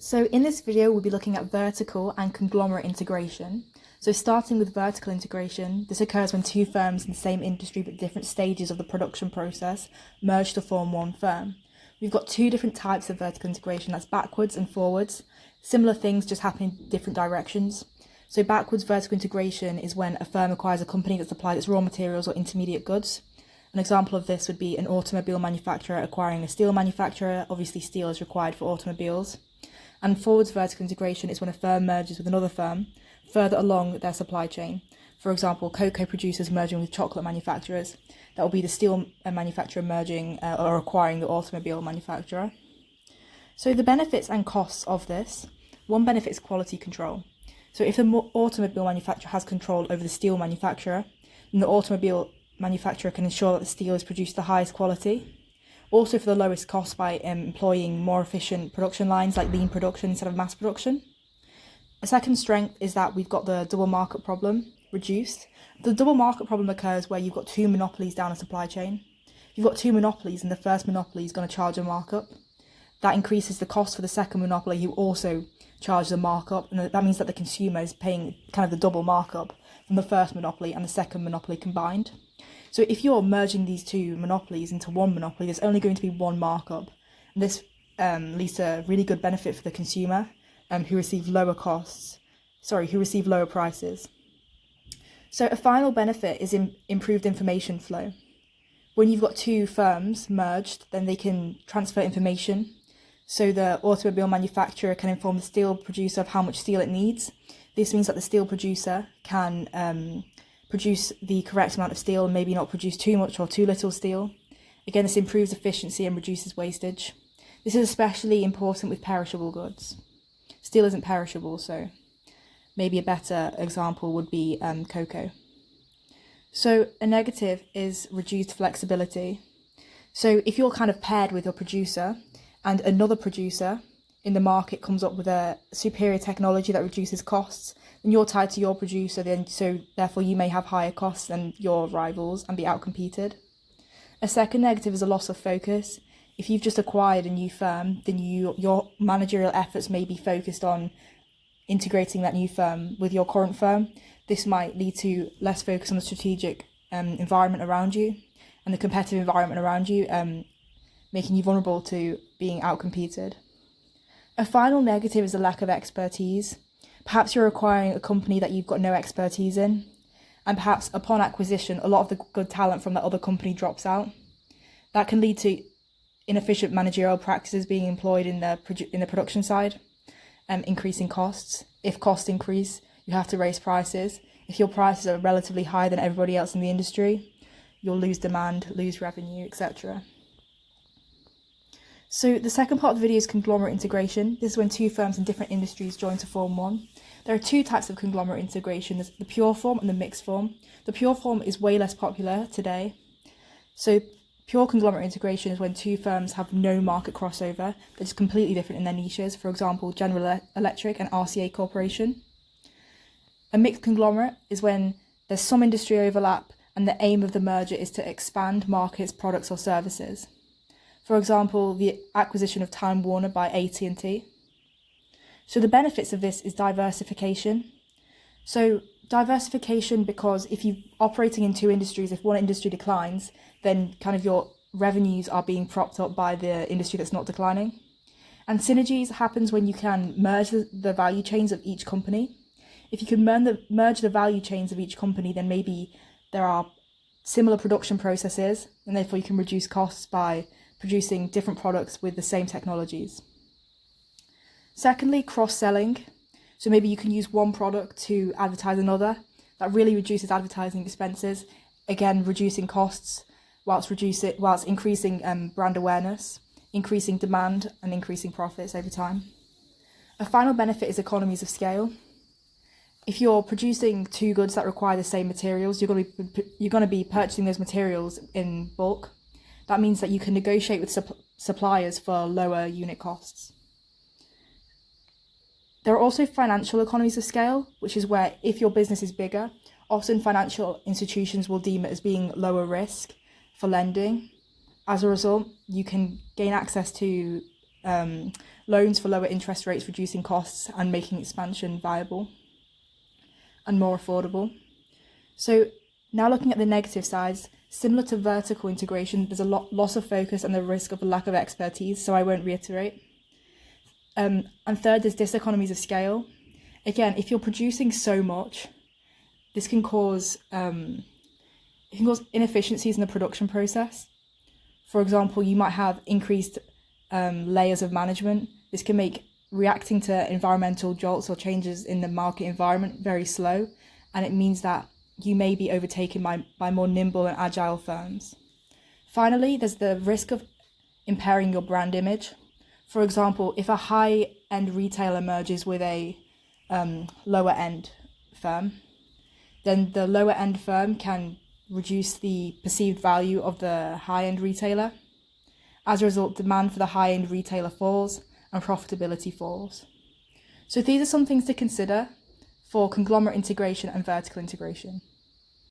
So in this video, we'll be looking at vertical and conglomerate integration. So starting with vertical integration, this occurs when two firms in the same industry but different stages of the production process merge to form one firm. We've got two different types of vertical integration, that's backwards and forwards. Similar things just happen in different directions. So backwards vertical integration is when a firm acquires a company that supplies its raw materials or intermediate goods. An example of this would be an automobile manufacturer acquiring a steel manufacturer. Obviously, steel is required for automobiles. And forwards vertical integration is when a firm merges with another firm further along their supply chain. For example, cocoa producers merging with chocolate manufacturers. That will be the steel manufacturer merging or acquiring the automobile manufacturer. So the benefits and costs of this. One benefit is quality control. So if the automobile manufacturer has control over the steel manufacturer, then the automobile manufacturer can ensure that the steel is produced the highest quality. Also for the lowest cost by employing more efficient production lines like lean production instead of mass production. A second strength is that we've got the double markup problem reduced. The double markup problem occurs where you've got two monopolies down a supply chain. If you've got two monopolies and the first monopoly is going to charge a markup, that increases the cost for the second monopoly who also charges a markup, and that means that the consumer is paying kind of the double markup from the first monopoly and the second monopoly combined. So if you're merging these two monopolies into one monopoly, there's only going to be one markup. And this leads to a really good benefit for the consumer who receive lower prices. So a final benefit is improved information flow. When you've got two firms merged, then they can transfer information. So the automobile manufacturer can inform the steel producer of how much steel it needs. This means that the steel producer can produce the correct amount of steel and maybe not produce too much or too little steel. Again, this improves efficiency and reduces wastage. This is especially important with perishable goods. Steel isn't perishable, so maybe a better example would be cocoa. So a negative is reduced flexibility. So if you're kind of paired with your producer and another producer in the market comes up with a superior technology that reduces costs, then you're tied to your producer, so therefore you may have higher costs than your rivals and be outcompeted. A second negative is a loss of focus. If you've just acquired a new firm, then your managerial efforts may be focused on integrating that new firm with your current firm. This might lead to less focus on the strategic environment around you and the competitive environment around you, making you vulnerable to being outcompeted. A final negative is a lack of expertise. Perhaps you're acquiring a company that you've got no expertise in, and perhaps upon acquisition, a lot of the good talent from that other company drops out. That can lead to inefficient managerial practices being employed in the production side, increasing costs. If costs increase, you have to raise prices. If your prices are relatively higher than everybody else in the industry, you'll lose demand, lose revenue, etc. So the second part of the video is conglomerate integration. This is when two firms in different industries join to form one. There are two types of conglomerate integration. There's the pure form and the mixed form. The pure form is way less popular today. So pure conglomerate integration is when two firms have no market crossover. They're just completely different in their niches. For example, General Electric and RCA Corporation. A mixed conglomerate is when there's some industry overlap and the aim of the merger is to expand markets, products or services. For example, the acquisition of Time Warner by AT&T. So the benefits of this is diversification. So diversification because if you're operating in two industries, if one industry declines, then kind of your revenues are being propped up by the industry that's not declining. And synergies happens when you can merge the value chains of each company. If you can merge the value chains of each company, then maybe there are similar production processes and therefore you can reduce costs by producing different products with the same technologies. Secondly, cross-selling. So maybe you can use one product to advertise another. That really reduces advertising expenses, again reducing costs whilst increasing brand awareness, increasing demand and increasing profits over time. A final benefit is economies of scale. If you're producing two goods that require the same materials, you're going to be purchasing those materials in bulk. That means that you can negotiate with suppliers for lower unit costs. There are also financial economies of scale, which is where if your business is bigger, often financial institutions will deem it as being lower risk for lending. As a result, you can gain access to loans for lower interest rates, reducing costs and making expansion viable and more affordable. So now looking at the negative sides, similar to vertical integration, there's a loss of focus and the risk of a lack of expertise, so I won't reiterate. And third, there's diseconomies of scale. Again, if you're producing so much, this can cause inefficiencies in the production process. For example, you might have increased layers of management. This can make reacting to environmental jolts or changes in the market environment very slow, and it means that you may be overtaken by more nimble and agile firms. Finally, there's the risk of impairing your brand image. For example, if a high-end retailer merges with a lower-end firm, then the lower-end firm can reduce the perceived value of the high-end retailer. As a result, demand for the high-end retailer falls and profitability falls. So these are some things to consider for conglomerate integration and vertical integration.